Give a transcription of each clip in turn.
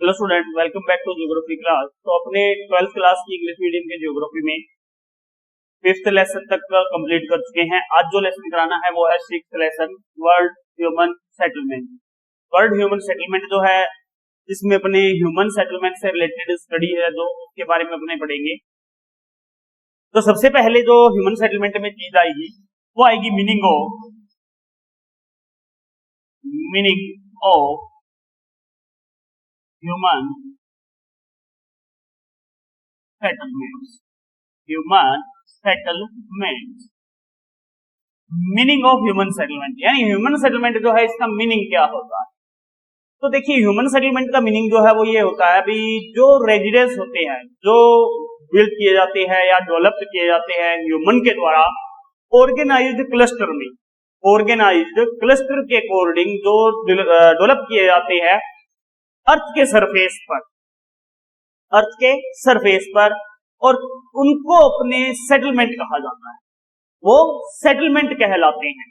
Hello student, welcome back to geography class. तो अपने 12th class की इंग्लिश मीडियम के ज्योग्राफी में 5th लेसन तक कंप्लीट कर चुके हैं। आज जो लेसन कराना है वो है 6th lesson, world human settlement. World human settlement जो है, इसमें अपने ह्यूमन सेटलमेंट से रिलेटेड स्टडी है जो उसके बारे में अपने पढ़ेंगे। तो सबसे पहले जो ह्यूमन सेटलमेंट में चीज आएगी वो आएगी meaning of human settlements. Human settlement, meaning of human settlement, यानी ह्यूमन सेटलमेंट जो है इसका मीनिंग क्या होता है। तो देखिए, ह्यूमन सेटलमेंट का मीनिंग जो है वो ये होता है, अभी जो रेजिडेंस होते हैं, जो बिल्ड किए जाते हैं या डेवलप किए जाते हैं ह्यूमन के द्वारा ऑर्गेनाइज्ड क्लस्टर में, ऑर्गेनाइज्ड क्लस्टर के अकॉर्डिंग जो डेवलप किए जाते हैं अर्थ के सरफेस पर, अर्थ के सरफेस पर, और उनको अपने सेटलमेंट कहा जाता है, वो सेटलमेंट कहलाते हैं।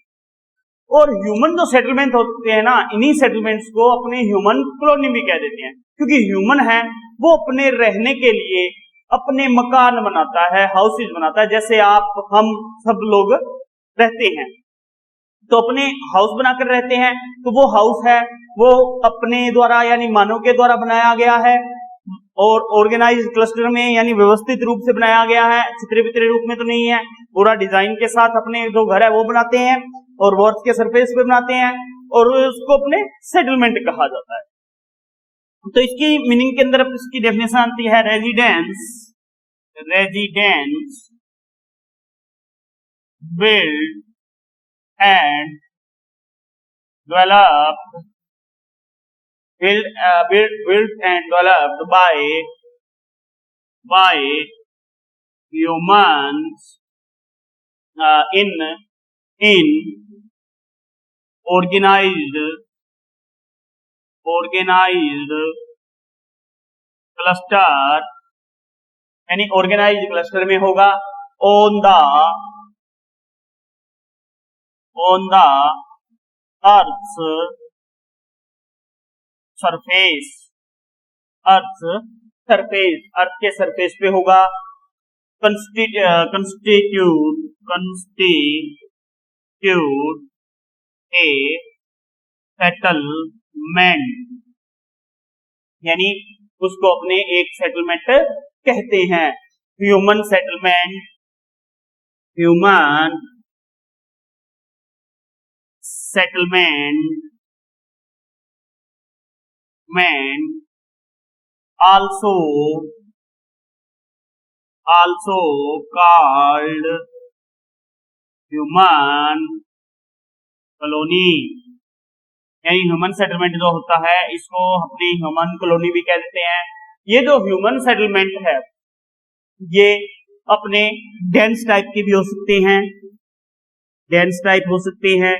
और ह्यूमन जो सेटलमेंट होते हैं ना, इन्हीं सेटलमेंट्स को अपने ह्यूमन कॉलोनी भी कह देते हैं, क्योंकि ह्यूमन है वो अपने रहने के लिए अपने मकान बनाता है, हाउसेज बनाता है। जैसे आप हम सब लोग रहते हैं तो अपने हाउस बनाकर रहते हैं, तो वो हाउस है वो अपने द्वारा यानी मानव के द्वारा बनाया गया है, और ऑर्गेनाइज्ड क्लस्टर में यानी व्यवस्थित रूप से बनाया गया है, छितरे बितरे रूप में तो नहीं है। पूरा डिजाइन के साथ अपने जो घर है वो बनाते हैं और वो अर्थ के सरफेस पे बनाते हैं, और उसको अपने सेटलमेंट कहा जाता है। तो इसकी मीनिंग के अंदर इसकी डेफिनेशन आती है residence, residence build and developed, built and developed by humans in organized cluster, यानी ऑर्गेनाइज्ड क्लस्टर में होगा on the earth's surface, अर्थ के सरफेस पे होगा। constitute a settlement, यानी उसको अपने एक सेटलमेंट कहते हैं। Human settlement also called human colony, यानी ह्यूमन सेटलमेंट जो होता है इसको अपनी ह्यूमन कॉलोनी भी कह देते हैं। ये जो ह्यूमन सेटलमेंट है ये अपने डेंस टाइप के भी हो सकते हैं, डेंस टाइप हो सकते हैं,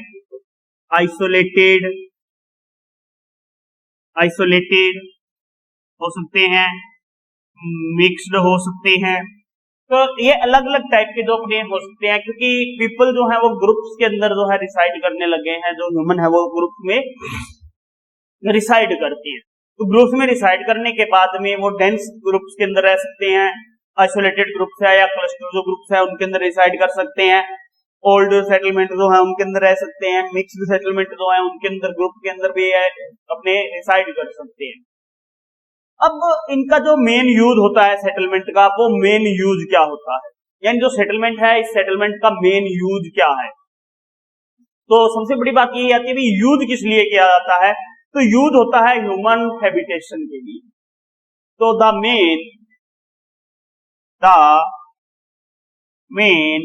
आइसोलेटेड हो सकते हैं, मिक्स्ड हो सकते हैं। तो ये अलग अलग टाइप के जो अपने हो सकते हैं, क्योंकि पीपल जो है वो ग्रुप्स के अंदर जो है रिसाइड करने लगे हैं। जो ह्यूमन है वो ग्रुप में रिसाइड करती है, तो ग्रुप्स में रिसाइड करने के बाद में वो डेंस ग्रुप्स के अंदर रह सकते हैं, आइसोलेटेड ग्रुप्स है या क्लस्टर जो ग्रुप्स है उनके अंदर रिसाइड कर सकते हैं, ओल्ड सेटलमेंट जो है उनके अंदर रह सकते हैं, मिक्स्ड सेटलमेंट जो है उनके अंदर ग्रुप के अंदर भी है अपने रिसाइड कर सकते हैं। अब इनका जो मेन यूज होता है सेटलमेंट का, वो मेन यूज क्या होता है, यानी जो सेटलमेंट है इस सेटलमेंट का मेन यूज क्या है। तो सबसे बड़ी बात ये आती है भी यूज किस लिए किया जाता है, तो यूज होता है ह्यूमन हैबिटेशन के लिए। तो the main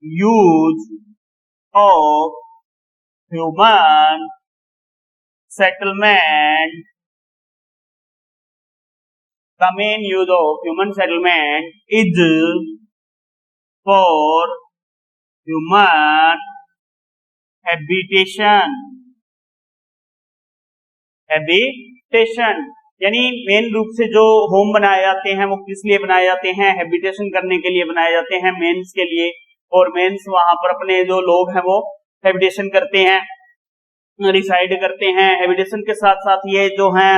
use of human settlement, the main use of human settlement is for human habitation, यानी मेन रूप से जो होम बनाए जाते हैं वो किस लिए बनाए जाते हैं, हैबिटेशन करने के लिए बनाए जाते हैं, मेंस के लिए। और मेंस वहां पर अपने जो लोग हैं वो हैबिटेशन करते हैं, रिसाइड करते हैं। हैबिटेशन के साथ साथ ये जो है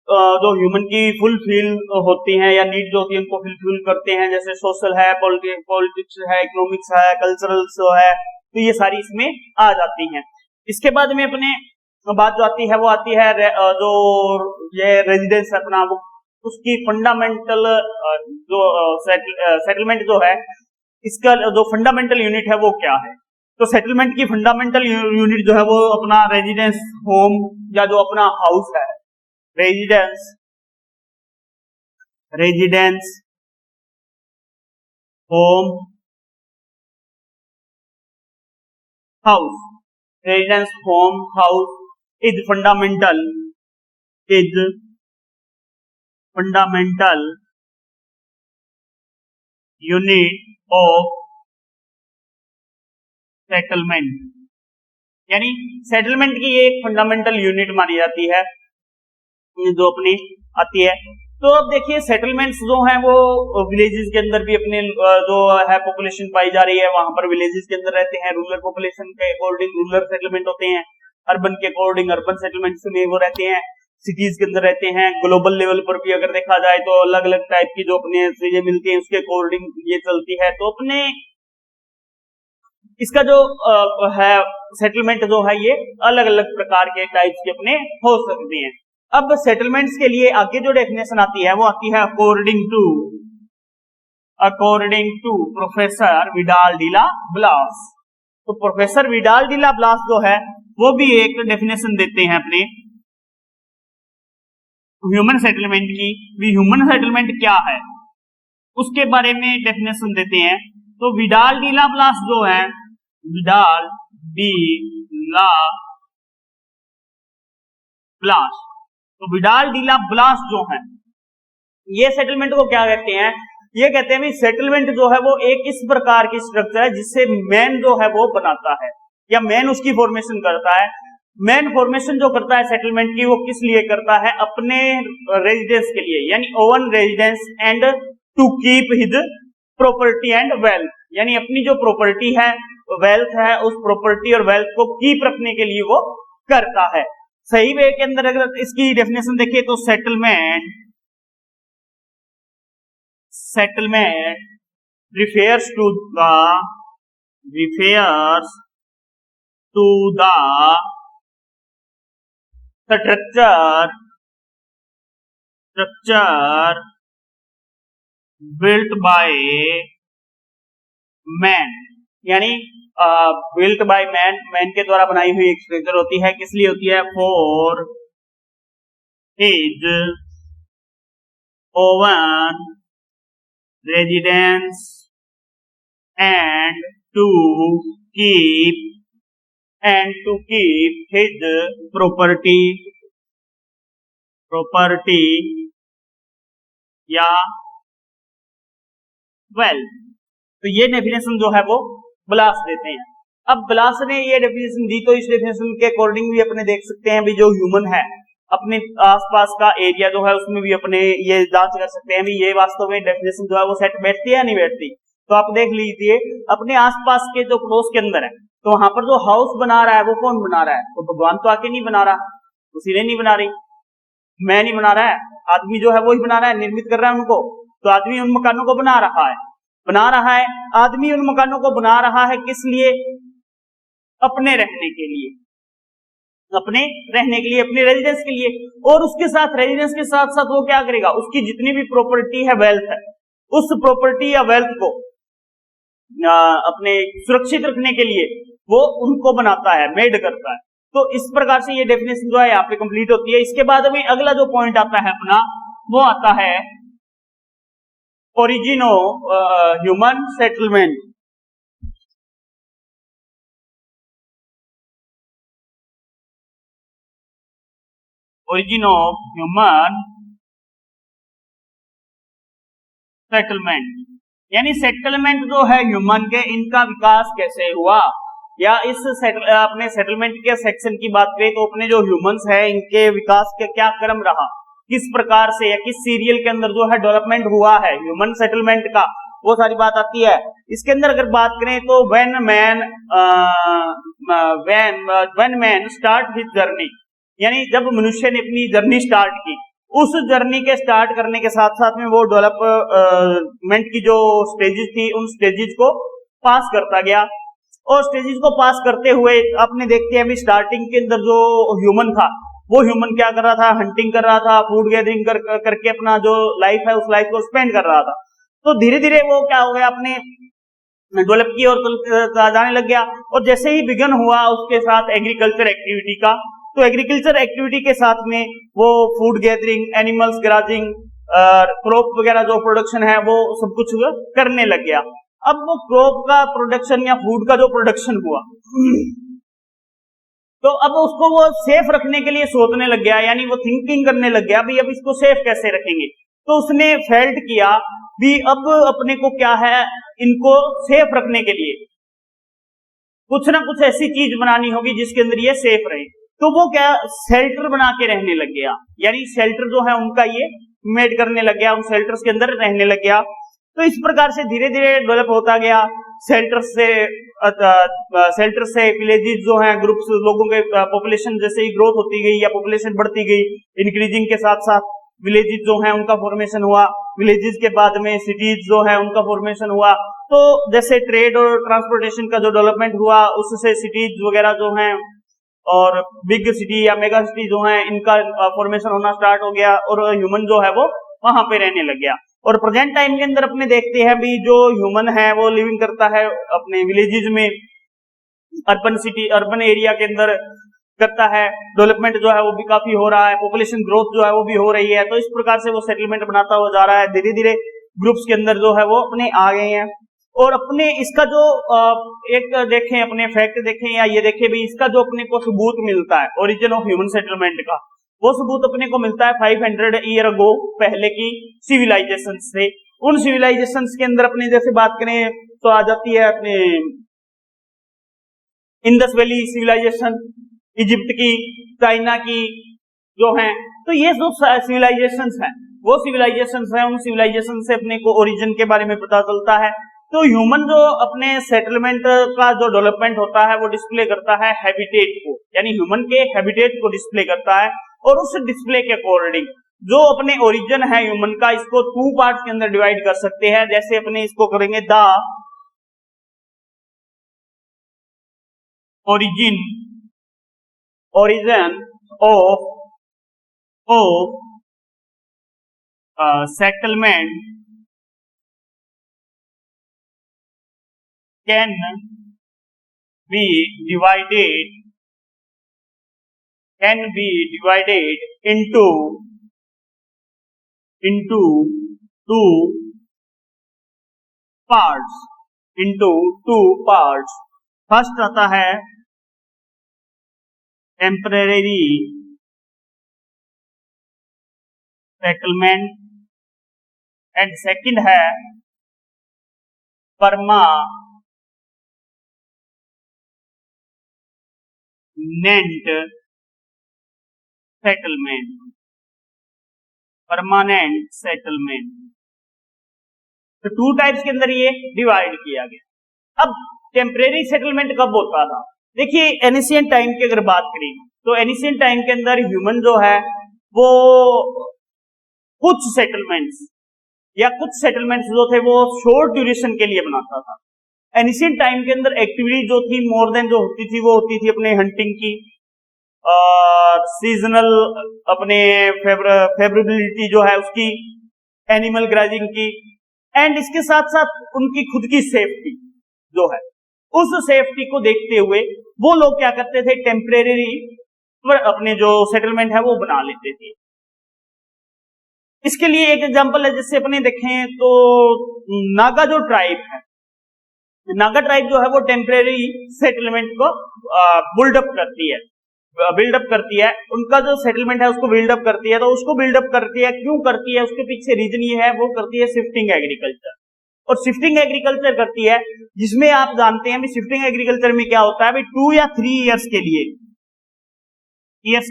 जो ह्यूमन की फुलफिल होती हैं या नीड जो होती है उनको फुलफिल करते हैं, जैसे सोशल है, पॉलिटिक्स है, इकोनॉमिक्स है, कल्चरल जो है, तो ये सारी इसमें आ जाती हैं। इसके बाद में अपने बात जो आती है वो आती है जो ये रेजिडेंस है अपना, वो उसकी फंडामेंटल जो सेटलमेंट जो है, इसका जो फंडामेंटल यूनिट है वो क्या है। तो सेटलमेंट की फंडामेंटल यूनिट जो है वो अपना रेजिडेंस होम या जो अपना हाउस है, residence home house, residence home house is fundamental unit of settlement, यानी सेटलमेंट की एक फंडामेंटल यूनिट मानी जाती है जो अपनी आती है। तो अब देखिए सेटलमेंट्स जो हैं वो विलेजेस के अंदर भी अपने जो है पॉपुलेशन पाई जा रही है, वहां पर विलेजेस के अंदर रहते हैं, रूरल पॉपुलेशन के अकॉर्डिंग रूरल सेटलमेंट होते हैं, अर्बन के अकॉर्डिंग अर्बन सेटलमेंट्स में वो रहते हैं, सिटीज के अंदर रहते हैं। ग्लोबल लेवल पर भी अगर देखा जाए तो अलग अलग टाइप की जो अपने चीजें मिलती हैं उसके अकॉर्डिंग ये चलती है। तो अपने इसका जो है सेटलमेंट जो है ये अलग अलग प्रकार के टाइप्स के अपने हो सकते हैं। अब सेटलमेंट्स के लिए आगे जो डेफिनेशन आती है वो आती है according to professor Vidal de la Blache. तो प्रोफेसर विडाल डिला ब्लास जो है वो भी एक डेफिनेशन देते हैं अपने ह्यूमन सेटलमेंट की। भी ह्यूमन सेटलमेंट क्या है उसके बारे में डेफिनेशन देते हैं। तो विडाल डिला ब्लास जो है, विडाल डी ला ब्लास, तो विडाल डिला ब्लास जो है ये सेटलमेंट को क्या कहते हैं, ये कहते हैं सेटलमेंट जो है वो एक इस प्रकार की स्ट्रक्चर है जिससे मैन जो है वो बनाता है या मैन उसकी फॉर्मेशन करता है। मैन फॉर्मेशन जो करता है सेटलमेंट की वो किस लिए करता है, अपने रेजिडेंस के लिए, यानी own residence and to keep his property and wealth, यानी अपनी जो प्रॉपर्टी है वेल्थ है उस प्रॉपर्टी और वेल्थ को कीप रखने के लिए वो करता है। सही वे के अंदर अगर इसकी डेफिनेशन देखिए तो settlement refers to the structure built by man, यानी built by man, मैन के द्वारा बनाई हुई एक स्ट्रक्चर होती है। किस लिए होती है, for his own residence and to keep his property या वेल्थ। तो ये डेफिनेशन जो है वो ब्लास देते हैं। अब ब्लास ने ये डेफिनेशन दी तो इस डेफिनेशन के अकॉर्डिंग भी अपने देख सकते हैं भी जो ह्यूमन है अपने आसपास का एरिया जो है उसमें भी अपने ये जांच कर सकते हैं भी ये वास्तव में डेफिनेशन जो है वो सेट बैठती है या नहीं बैठती। तो आप देख लीजिए अपने आसपास के जो पड़ोस के अंदर है तो वहां पर जो हाउस बना रहा है वो कौन बना रहा है, तो भगवान तो आके नहीं बना रहा, उसी ने नहीं बना रही, मैं नहीं बना रहा है, आदमी जो है वो ही बना रहा है, निर्मित कर रहा है उनको। तो आदमी उन मकानों को बना रहा है आदमी उन मकानों को बना रहा है किस लिए, अपने रहने के लिए, अपने रेजिडेंस के लिए। और उसके साथ रेजिडेंस के साथ साथ वो क्या करेगा, उसकी जितनी भी प्रॉपर्टी है वेल्थ है उस प्रॉपर्टी या वेल्थ को अपने सुरक्षित रखने के लिए वो उनको बनाता है, मेड करता है। तो इस प्रकार से ये डेफिनेशन जो है यहाँ पे कंप्लीट होती है। इसके बाद में अगला जो पॉइंट आता है अपना वो आता है origin of human settlement. Origin of human settlement, यानी सेटलमेंट जो है ह्यूमन के इनका विकास कैसे हुआ, या इस अपने सेटलमेंट के सेक्शन की बात करें तो अपने जो ह्यूमंस है इनके विकास का क्या क्रम रहा, किस प्रकार से या किस सीरियल के अंदर जो है डेवलपमेंट हुआ है ह्यूमन सेटलमेंट का, वो सारी बात आती है। इसके अंदर अगर बात करें तो when man start his journey, यानी जब मनुष्य ने अपनी जर्नी स्टार्ट की उस जर्नी के स्टार्ट करने के साथ साथ में वो डेवलपमेंट की जो स्टेजेस थी उन स्टेजेस को पास करता गया, और स्टेजेस को पास करते हुए आपने देखते हैं अभी स्टार्टिंग के अंदर जो ह्यूमन था वो ह्यूमन क्या कर रहा था, हंटिंग कर रहा था, फूड गैदरिंग करके अपना जो लाइफ है उस लाइफ को स्पेंड कर रहा था। तो धीरे धीरे वो क्या हो गया, अपने डेवलप की और जाने लग गया, और जैसे ही बिगन हुआ उसके साथ एग्रीकल्चर एक्टिविटी का, तो एग्रीकल्चर एक्टिविटी के साथ में वो फूड गैदरिंग, एनिमल्स ग्राजिंग, क्रॉप वगैरह जो प्रोडक्शन है वो सब कुछ करने लग गया। अब वो क्रॉप का प्रोडक्शन या फूड का जो प्रोडक्शन हुआ तो अब उसको वो सेफ रखने के लिए सोचने लग गया, यानी वो थिंकिंग करने लग गया भी अब इसको सेफ कैसे रखेंगे। तो उसने फेल्ट किया भी अब अपने को क्या है, इनको सेफ रखने के लिए कुछ ना कुछ ऐसी चीज बनानी होगी जिसके अंदर ये सेफ रहे। तो वो क्या, शेल्टर बना के रहने लग गया, यानी शेल्टर जो है उनका ये मेड करने लग गया, उन शेल्टर्स के अंदर रहने लग गया। तो इस प्रकार से धीरे धीरे डेवलप होता गया। शेल्टर से विलेजेस जो हैं, ग्रुप्स, लोगों के पॉपुलेशन जैसे ही ग्रोथ होती गई या पॉपुलेशन बढ़ती गई, इंक्रीजिंग के साथ साथ विलेजेस जो हैं उनका फॉर्मेशन हुआ। विलेजेस के बाद में सिटीज जो है उनका फॉर्मेशन हुआ। तो जैसे ट्रेड और ट्रांसपोर्टेशन का जो डेवलपमेंट हुआ उससे सिटीज वगैरह जो हैं और बिग सिटी या मेगा सिटी जो हैं इनका फॉर्मेशन होना स्टार्ट हो गया, और ह्यूमन जो है वो वहां पे रहने लग गया। और प्रेजेंट टाइम के अंदर अपने देखते हैं भी जो ह्यूमन है वो लिविंग करता है अपने विलेजेस में, अर्बन एरिया के अंदर करता है। डेवलपमेंट जो है वो भी काफी हो रहा है, पॉपुलेशन ग्रोथ जो है वो भी हो रही है। तो इस प्रकार से वो सेटलमेंट बनाता हुआ जा रहा है, धीरे धीरे ग्रुप्स के अंदर जो है वो अपने आ गए हैं। और अपने इसका जो एक देखें, अपने फैक्ट देखें या ये देखें भी, इसका जो अपने को सबूत मिलता है ओरिजिन ऑफ ह्यूमन सेटलमेंट का, वो सबूत अपने को मिलता है 500 ईयर अगो पहले की सिविलाइजेशन से। उन सिविलाइजेशन के अंदर अपने जैसे बात करें तो आ जाती है अपने इंडस वैली सिविलाइजेशन, इजिप्ट की, चाइना की जो हैं। तो ये जो सिविलाइजेशंस हैं वो सिविलाइजेशंस हैं, उन सिविलाइजेशन से अपने को ओरिजिन के बारे में पता चलता है। तो ह्यूमन जो अपने सेटलमेंट का जो डेवलपमेंट होता है वो डिस्प्ले करता है हैबिटेट को, यानी ह्यूमन के हैबिटेट को डिस्प्ले करता है। और उस डिस्प्ले के अकॉर्डिंग जो अपने ओरिजिन है ह्यूमन का, इसको 2 पार्ट के अंदर डिवाइड कर सकते हैं। जैसे अपने इसको करेंगे the origin of settlement can be divided into 2 parts। First आता है टेम्परेरी सेटलमेंट एंड सेकंड है परमानेंट सेटलमेंट। तो 2 टाइप्स के अंदर ये डिवाइड किया गया। अब टेम्परेरी सेटलमेंट कब होता था? देखिए एनिशियंट टाइम की अगर बात करें तो एनिशियंट टाइम के अंदर ह्यूमन जो है वो कुछ सेटलमेंट्स जो थे वो शॉर्ट ड्यूरेशन के लिए बनाता था। एनिशियंट टाइम के अंदर एक्टिविटी जो थी मोर देन जो होती थी वो होती थी अपने हंटिंग की, सीजनल अपने फेवरेबिलिटी जो है उसकी, एनिमल ग्राजिंग की, एंड इसके साथ साथ उनकी खुद की सेफ्टी जो है, उस सेफ्टी को देखते हुए वो लोग क्या करते थे, टेम्परेरी अपने जो सेटलमेंट है वो बना लेते थे। इसके लिए एक एग्जांपल है, जैसे अपने देखें तो नागा जो ट्राइब है, नागा ट्राइब जो है वो टेम्परेरी सेटलमेंट को बिल्डअप करती है। उनका जो सेटलमेंट है उसको बिल्डअप करती है। तो उसको बिल्डअप करती है, क्यों करती है, उसके पीछे रीजन ये है, वो करती है शिफ्टिंग एग्रीकल्चर। और शिफ्टिंग एग्रीकल्चर करती है जिसमें आप जानते हैं शिफ्टिंग एग्रीकल्चर में क्या होता है, 2 या 3 ईयर्स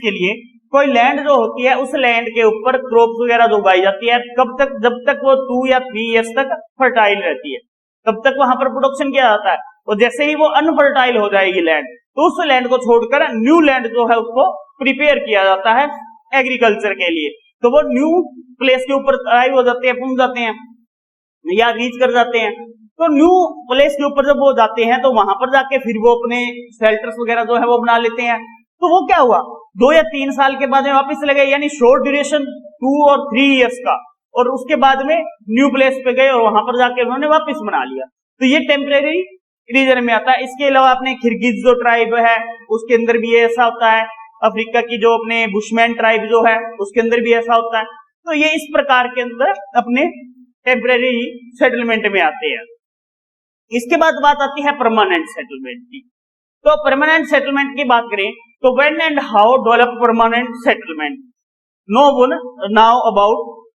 के लिए कोई लैंड जो होती है उस लैंड के ऊपर क्रॉप्स वगैरह जो उगाई जाती है, कब तक, जब तक वो 2 या 3 ईयर्स तक फर्टाइल रहती है तब तक वहां पर प्रोडक्शन किया जाता है। और जैसे ही वो अनफर्टाइल हो जाएगी लैंड, तो उस लैंड को छोड़कर न्यू लैंड जो है उसको प्रिपेयर किया जाता है एग्रीकल्चर के लिए। तो वो न्यू प्लेस के ऊपर अराइव हो जाते हैं, पहुंच जाते हैं या रीच कर जाते हैं। तो न्यू प्लेस के ऊपर जब वो जाते हैं तो वहां पर जाके फिर वो अपने शेल्टर्स वगैरह जो है वो बना लेते हैं। तो वो क्या हुआ, 2 या 3 साल के बाद में वापस चले गए, यानी शॉर्ट ड्यूरेशन 2 और 3 इयर्स का, और उसके बाद में न्यू प्लेस पे गए और वहां पर जाके उन्होंने वापस बना लिया। तो ये टेम्परेरी रीजन में आता है। इसके अलावा अपने किर्गिज जो ट्राइब है उसके अंदर भी ऐसा होता है, अफ्रीका की जो अपने बुशमैन ट्राइब जो है उसके अंदर भी ऐसा होता है। तो ये इस प्रकार के अंदर अपने टेम्परेरी सेटलमेंट में आते हैं। इसके बाद बात आती है परमानेंट सेटलमेंट की। तो परमानेंट सेटलमेंट की बात करें तो when and how develop permanent settlement, no one know about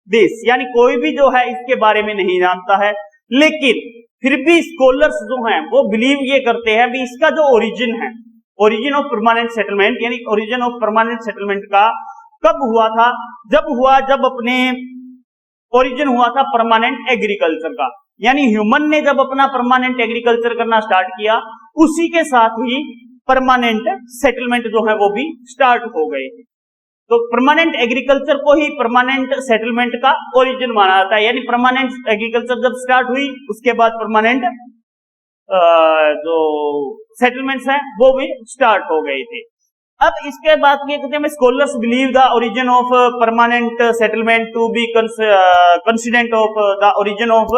this, यानी कोई भी जो है इसके बारे में नहीं जानता है, लेकिन फिर भी स्कॉलर्स जो हैं वो बिलीव ये करते हैं भी इसका जो ओरिजिन है, ओरिजिन ऑफ परमानेंट सेटलमेंट, यानी ओरिजिन ऑफ परमानेंट सेटलमेंट का कब हुआ था, जब अपने ओरिजिन हुआ था परमानेंट एग्रीकल्चर का, यानी ह्यूमन ने जब अपना परमानेंट एग्रीकल्चर करना स्टार्ट किया उसी के साथ ही परमानेंट सेटलमेंट जो है वो भी स्टार्ट हो गए। तो परमानेंट एग्रीकल्चर को ही परमानेंट सेटलमेंट का ओरिजिन माना जाता है, यानी परमानेंट एग्रीकल्चर जब स्टार्ट हुई उसके बाद परमानेंट जो सेटलमेंट्स हैं वो भी स्टार्ट हो गए थे। अब इसके बाद ये कहते हैं scholars believe the origin of permanent settlement to be coincident of the origin of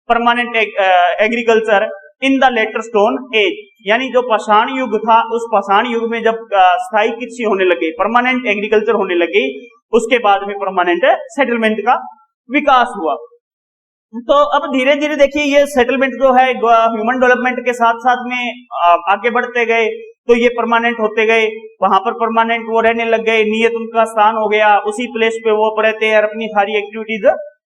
permanent agriculture in the later stone age, यानी जो पाषाण युग था उस पाषाण युग में जब स्थायी कृषि होने लगे, परमानेंट एग्रीकल्चर होने लगी, उसके बाद में परमानेंट सेटलमेंट का विकास हुआ। तो अब धीरे धीरे देखिए ये सेटलमेंट जो है ह्यूमन डेवलपमेंट के साथ साथ में आगे बढ़ते गए, तो ये परमानेंट होते गए, वहां पर परमानेंट वो रहने लग गए, नियत उनका स्थान हो गया, उसी प्लेस पे वो रहते हैं और अपनी सारी एक्टिविटीज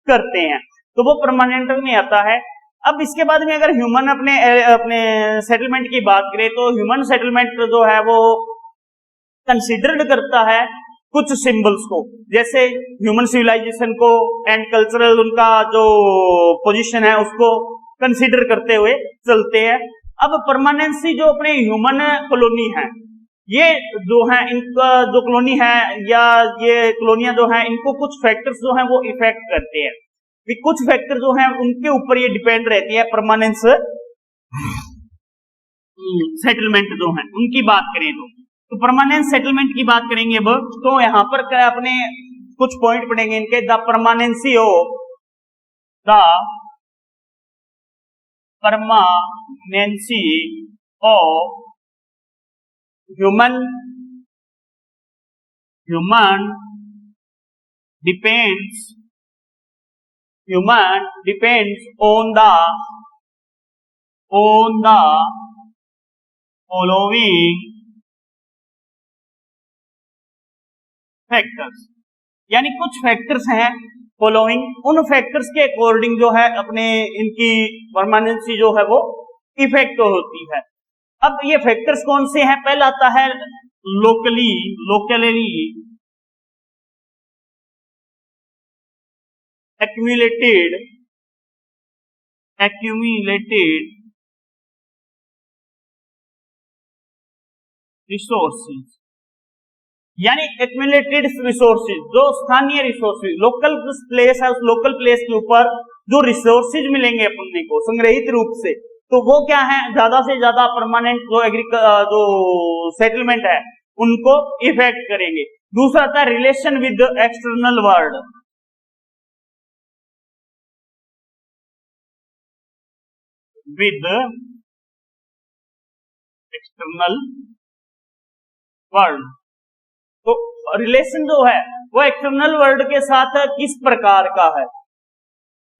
करते हैं, तो वो परमानेंट में आता है। अब इसके बाद में अगर ह्यूमन अपने सेटलमेंट की बात करें तो ह्यूमन सेटलमेंट जो है वो कंसिडर्ड करता है कुछ सिंबल्स को, जैसे ह्यूमन सिविलाइजेशन को एंड कल्चरल उनका जो पोजीशन है उसको कंसिडर करते हुए चलते हैं। अब परमानेंसी जो अपने ह्यूमन कॉलोनी है, ये जो है इनका जो कॉलोनी है या ये कॉलोनियां जो है इनको कुछ फैक्टर्स जो है वो इफेक्ट करते हैं, कुछ फैक्टर जो है उनके ऊपर ये डिपेंड रहती है परमानेंस सेटलमेंट जो है उनकी बात करें तो परमानेंट सेटलमेंट की बात करेंगे अब, तो यहां पर क्या अपने कुछ पॉइंट पढ़ेंगे इनके, the permanency of the permanency of human depends on the following factors, यानी कुछ फैक्टर्स हैं फॉलोइंग, उन फैक्टर्स के अकॉर्डिंग जो है अपने इनकी परमानेंसी जो है वो इफेक्ट होती है। अब ये फैक्टर्स कौन से हैं, पहला आता है लोकली accumulated रिसोर्सेज, यानी एक्यूमुलेटेड रिसोर्सेज, जो स्थानीय रिसोर्सेज, लोकल प्लेस है, उस लोकल प्लेस के ऊपर जो रिसोर्सेज मिलेंगे अपने को संग्रहित रूप से, तो वो क्या है ज्यादा से ज्यादा परमानेंट जो सेटलमेंट है उनको इफेक्ट करेंगे। दूसरा आता है रिलेशन विद एक्सटर्नल वर्ल्ड, तो रिलेशन जो है वो एक्सटर्नल वर्ल्ड के साथ किस प्रकार का है,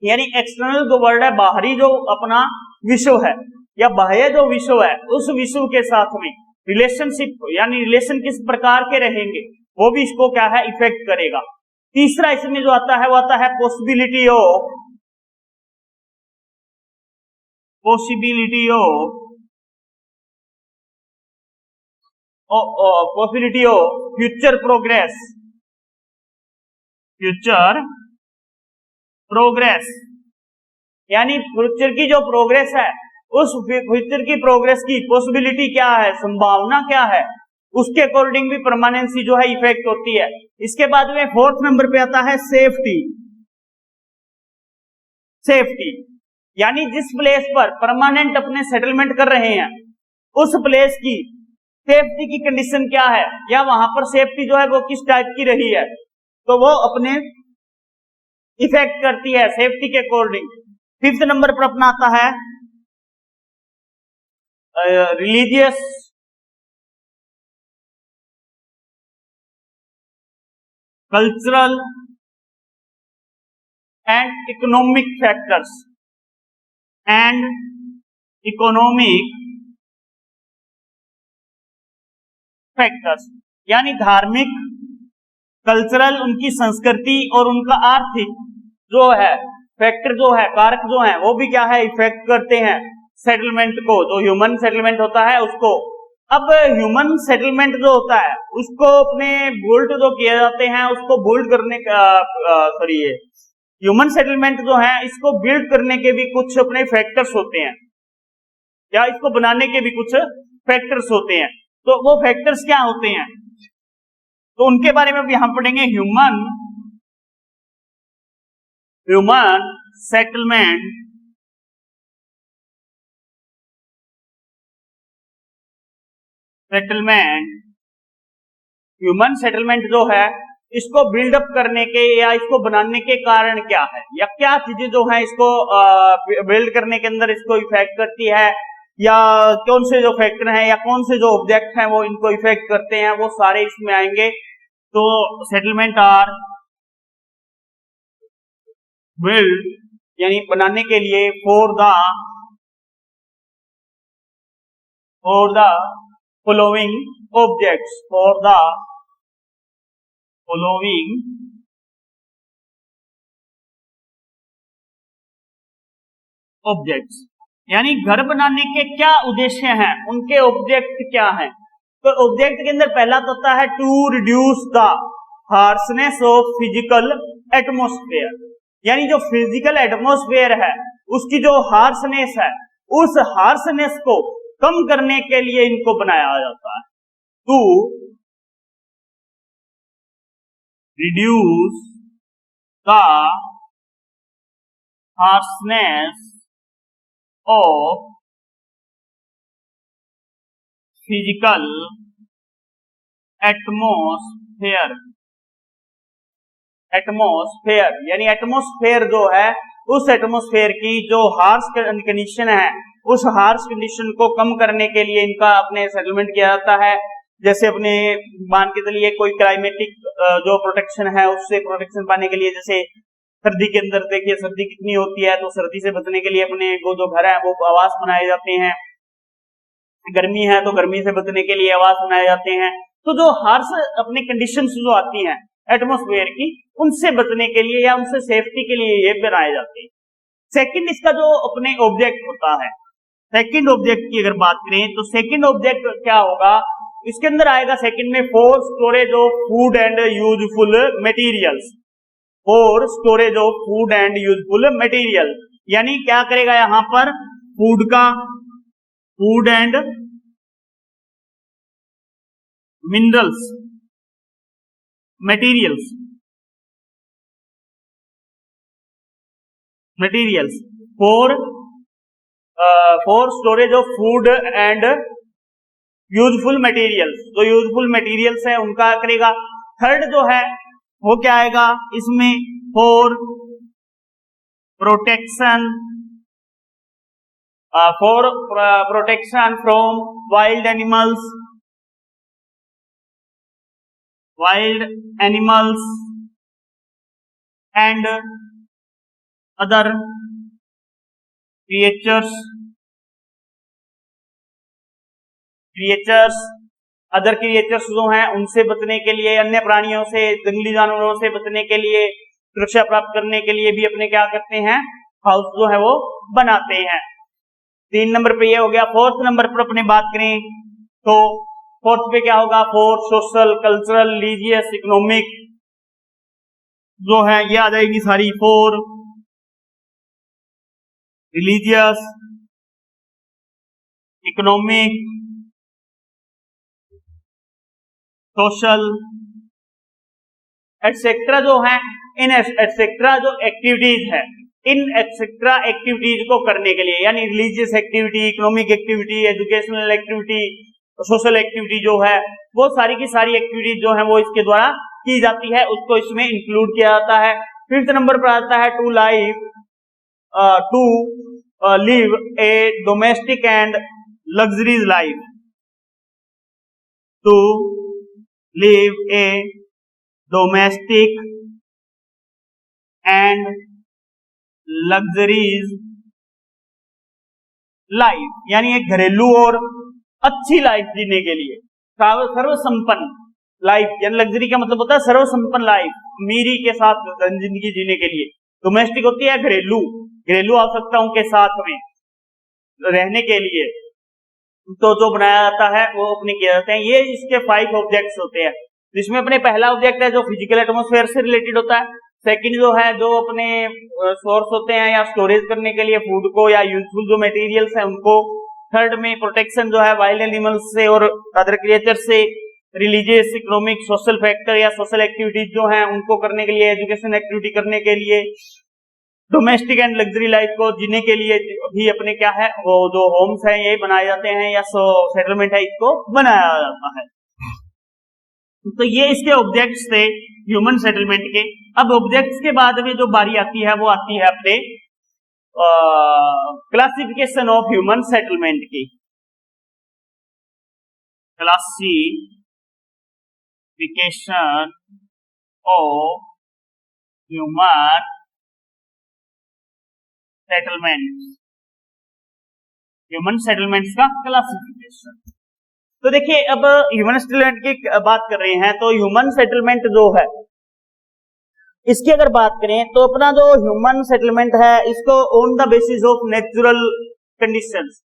यानी एक्सटर्नल जो वर्ल्ड है, बाहरी जो अपना विश्व है या बाह्य जो विश्व है, उस विश्व के साथ में रिलेशनशिप यानी रिलेशन किस प्रकार के रहेंगे वो भी इसको क्या है इफेक्ट करेगा। तीसरा इसमें जो आता है वो आता है पॉसिबिलिटी ऑफ फ्यूचर प्रोग्रेस, यानी फ्यूचर की जो प्रोग्रेस है उस फ्यूचर की प्रोग्रेस की पॉसिबिलिटी क्या है, संभावना क्या है, उसके अकॉर्डिंग भी परमानेंसी जो है इफेक्ट होती है। इसके बाद में फोर्थ नंबर पे आता है सेफ्टी। सेफ्टी यानी जिस प्लेस पर परमानेंट अपने सेटलमेंट कर रहे हैं उस प्लेस की सेफ्टी की कंडीशन क्या है, या वहां पर सेफ्टी जो है वो किस टाइप की रही है, तो वो अपने इफेक्ट करती है सेफ्टी के अकॉर्डिंग। फिफ्थ नंबर पर अपना आता है religious cultural and economic factors and economic factors, यानी धार्मिक, कल्चरल, उनकी संस्कृति और उनका आर्थिक जो है फैक्टर जो है, कारक जो है, वो भी क्या है, इफेक्ट करते हैं सेटलमेंट को, जो ह्यूमन सेटलमेंट होता है उसको। अब ह्यूमन सेटलमेंट जो होता है उसको अपने बिल्ड जो किए जाते हैं उसको बिल्ड करने का सॉरी ह्यूमन सेटलमेंट जो है इसको बिल्ड करने के भी कुछ अपने फैक्टर्स होते हैं, या इसको बनाने के भी कुछ फैक्टर्स होते हैं। तो वो फैक्टर्स क्या होते हैं, तो उनके बारे में भी हम पढ़ेंगे। ह्यूमन सेटलमेंट ह्यूमन सेटलमेंट जो है इसको बिल्डअप करने के या इसको बनाने के कारण क्या है, या क्या चीजें जो है इसको बिल्ड करने के अंदर इसको इफेक्ट करती है, या कौन से जो फैक्टर हैं या कौन से जो ऑब्जेक्ट हैं वो इनको इफेक्ट करते हैं, वो सारे इसमें आएंगे। तो सेटलमेंट आर बिल्ड यानी बनाने के लिए for the following objects, for the following objects, यानी घर बनाने के क्या उद्देश्य हैं, उनके ऑब्जेक्ट क्या हैं। तो ऑब्जेक्ट के अंदर पहला तो होता है to reduce the harshness of physical atmosphere, यानी जो फिजिकल एटमोस्फेयर है उसकी जो हार्शनेस है उस हार्शनेस को कम करने के लिए इनको बनाया जाता है। To reduce the harshness of physical atmosphere यानी एटमोस्फेयर जो है उस एटमोस्फेयर की जो हार्श कंडीशन है उस हार्श कंडीशन को कम करने के लिए इनका अपने सेटलमेंट किया जाता है। जैसे अपने मान के चलिए कोई क्लाइमेटिक जो प्रोटेक्शन है उससे प्रोटेक्शन पाने के लिए, जैसे सर्दी के अंदर देखिए सर्दी कितनी होती है, तो सर्दी से बचने के लिए अपने वो जो घर है वो आवास बनाए जाते हैं, गर्मी है तो गर्मी से बचने के लिए आवास बनाए जाते हैं। तो जो हार्श अपनी कंडीशंस जो आती हैं एटमॉस्फेयर की, उनसे बचने के लिए या उनसे सेफ्टी के लिए ये बनाए जाते हैं। सेकंड इसका जो अपने ऑब्जेक्ट होता है, सेकंड ऑब्जेक्ट की अगर बात करें तो सेकंड ऑब्जेक्ट क्या होगा, इसके अंदर आएगा सेकंड में for storage of food and useful materials, for storage of food and useful material, यानी क्या करेगा यहां पर food and minerals materials for storage of food and useful materials, जो यूजफुल मटेरियल्स है उनका करेगा। थर्ड जो है वो क्या आएगा इसमें, for protection from wild animals and other creatures जो हैं उनसे बचने के लिए, अन्य प्राणियों से, जंगली जानवरों से बचने के लिए, सुरक्षा प्राप्त करने के लिए भी अपने क्या करते हैं, हाउस जो है वो बनाते हैं। 3 नंबर पे ये हो गया। फोर्थ नंबर पर अपने बात करें तो फोर्थ पे क्या होगा, for social cultural religious economic जो है ये आ जाएगी सारी, for religious economic social etcetera जो है, इन एटसेट्रा जो एक्टिविटीज है, इन एक्सेट्रा एक्टिविटीज को करने के लिए, यानी religious activity, economic activity, educational activity, social activity जो है, वो सारी की सारी एक्टिविटीज जो है वो इसके द्वारा की जाती है, उसको इसमें इंक्लूड किया जाता है। फिफ्थ नंबर पर आता है to live a domestic and luxuries life, to live a domestic and luxuries life, यानी एक घरेलू और अच्छी लाइफ जीने के लिए, सर्वसंपन्न लाइफ, यानी लग्जरी का मतलब होता है सर्वसंपन्न लाइफ, अमीरी के साथ जिंदगी जीने के लिए। डोमेस्टिक होती है घरेलू, घरेलू आवश्यकताओं के साथ में रहने के लिए तो जो बनाया जाता है वो अपने किए जाते हैं। ये इसके 5 ऑब्जेक्ट्स होते हैं, जिसमें अपने पहला ऑब्जेक्ट है जो फिजिकल एटमॉस्फेयर से रिलेटेड होता है, सेकंड जो है जो अपने सोर्स होते हैं या स्टोरेज करने के लिए फूड को या यूजफुल जो मटेरियल्स हैं उनको, थर्ड में प्रोटेक्शन जो है वाइल्ड एनिमल्स से और अदर क्रिएचर से, रिलीजियस, इकोनॉमिक, सोशल फैक्टर या सोशल एक्टिविटीज जो हैं उनको करने के लिए, एजुकेशन एक्टिविटी करने के लिए, डोमेस्टिक एंड लग्जरी लाइफ को जीने के लिए भी अपने क्या है वो जो होम्स हैं ये बनाए जाते हैं या सेटलमेंट है इसको बनाया जाता है। तो ये इसके ऑब्जेक्ट्स थे ह्यूमन सेटलमेंट के। अब ऑब्जेक्ट्स के बाद में जो बारी आती है वो आती है अपने क्लासिफिकेशन ऑफ ह्यूमन सेटलमेंट की। Classification of human settlement, human settlements का क्लासिफिकेशन। तो देखिए अब ह्यूमन सेटलमेंट की बात कर रहे हैं तो ह्यूमन सेटलमेंट जो है इसकी अगर बात करें तो अपना जो ह्यूमन सेटलमेंट है इसको on the basis of natural conditions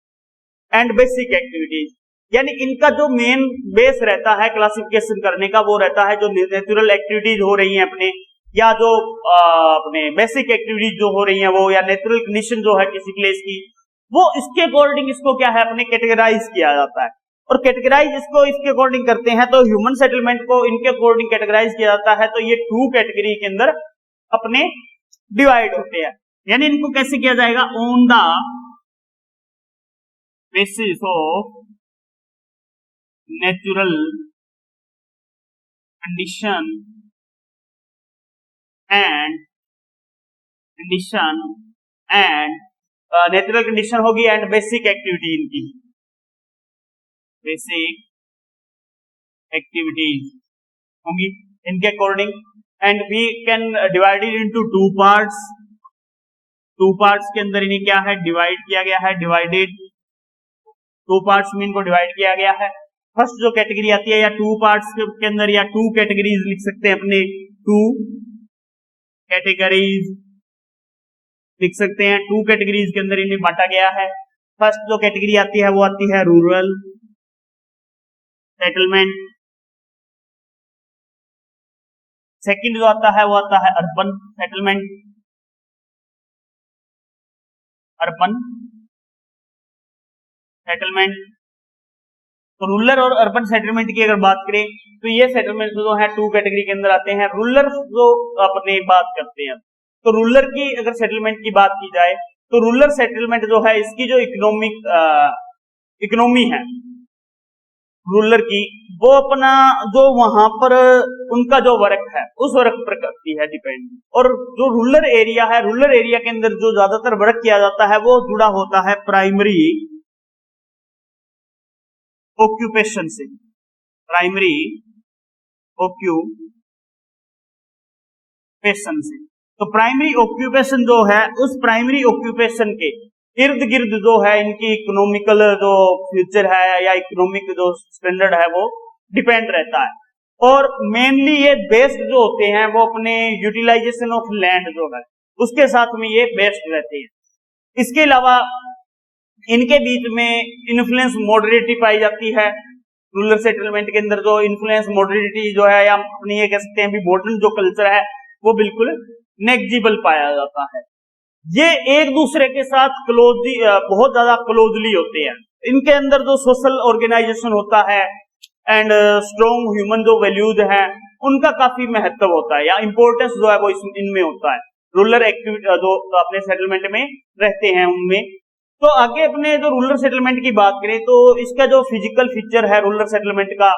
and basic activities, यानी इनका जो मेन बेस रहता है क्लासिफिकेशन करने का वो रहता है जो नेचुरल एक्टिविटीज हो रही हैं अपने, या जो अपने बेसिक एक्टिविटीज जो हो रही हैं वो, या नेचुरल कंडीशन जो है किसी प्लेस की, वो इसके अकॉर्डिंग इसको क्या है अपने कैटेगराइज किया जाता है। और कैटेगराइज इसको इसके अकॉर्डिंग करते हैं तो ह्यूमन सेटलमेंट को इनके अकॉर्डिंग कैटेगराइज किया जाता है। तो ये 2 कैटेगरी के अंदर अपने डिवाइड होते हैं, यानी इनको कैसे किया जाएगा, on the basis of natural condition and natural condition होगी एंड बेसिक एक्टिविटी इनकी, बेसिक एक्टिविटीज होंगी इनके according. And we can divide it into 2 parts. 2 parts के अंदर इन्हें क्या है डिवाइड किया गया है, डिवाइडेड 2 पार्ट्स में इनको डिवाइड किया गया है। फर्स्ट जो कैटेगरी आती है या 2 पार्ट्स के अंदर या 2 कैटेगरीज लिख सकते हैं अपने, 2 कैटेगरीज लिख सकते हैं। 2 कैटेगरीज के अंदर इन्हें बांटा गया है। फर्स्ट जो कैटेगरी आती है वो आती है रूरल सेटलमेंट, सेकंड जो आता है वो आता है अर्बन सेटलमेंट, अर्बन सेटलमेंट। तो रूरल और अर्बन सेटलमेंट की अगर बात करें तो ये सेटलमेंट जो है 2 कैटेगरी के अंदर आते हैं। रूरल जो अपने बात करते हैं तो रूरल की अगर सेटलमेंट की बात की जाए तो रूरल सेटलमेंट जो है इसकी जो इकोनॉमी है रूरल की, वो अपना जो वहां पर उनका जो वर्क है उस वर्क पर करती है डिपेंड। और जो रूरल एरिया है, रूरल एरिया के अंदर जो ज्यादातर वर्क किया जाता है वो जुड़ा होता है प्राइमरी ऑक्यूपेशन से, प्राइमरी ऑक्यूपेशन से। तो प्राइमरी ऑक्यूपेशन जो है उस प्राइमरी ऑक्यूपेशन के इर्द गिर्द जो है इनकी इकोनॉमिकल जो फ्यूचर है या इकोनॉमिक जो स्टैंडर्ड है वो डिपेंड रहता है। और मेनली ये बेस्ड जो होते हैं वो अपने यूटिलाइजेशन ऑफ लैंड जो है उसके साथ में ये बेस्ड रहते हैं। इसके अलावा इनके बीच में इन्फ्लुएंस मॉडरेटिव पाई जाती है। रूरल सेटलमेंट के अंदर जो इन्फ्लुएंस मॉडरेटिव जो है या अपनी ये कह सकते हैं भी मॉडर्न जो कल्चर है वो बिल्कुल नेग्जिबल पाया जाता है। ये एक दूसरे के साथ बहुत ज्यादा क्लोजली होते हैं। इनके अंदर जो सोशल ऑर्गेनाइजेशन होता है एंड स्ट्रॉन्ग ह्यूमन जो वैल्यूज हैं उनका काफी महत्व होता है या इंपॉर्टेंस जो है वो इनमें होता है, रूरल एक्टिविटी जो अपने सेटलमेंट में रहते हैं उनमें। तो आगे अपने जो रूरल सेटलमेंट की बात करें तो इसका जो फिजिकल फीचर है रूरल सेटलमेंट का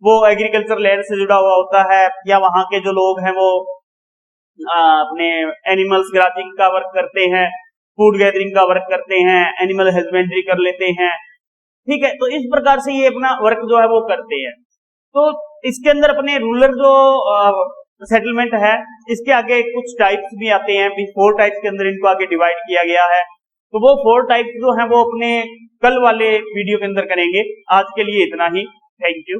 वो एग्रीकल्चर लैंड से जुड़ा हुआ होता है, या वहां के जो लोग हैं वो अपने एनिमल्स ग्राजिंग का वर्क करते हैं, फूड गैदरिंग का वर्क करते हैं, एनिमल हस्बेंड्री कर लेते हैं, ठीक है। तो इस प्रकार से ये अपना वर्क जो है वो करते हैं। तो इसके अंदर अपने रूरल जो सेटलमेंट है इसके आगे कुछ टाइप्स भी आते हैं, 4 टाइप्स के अंदर इनको आगे डिवाइड किया गया है। तो वो 4 टाइप्स जो है वो अपने कल वाले वीडियो के अंदर करेंगे। आज के लिए इतना ही, थैंक यू।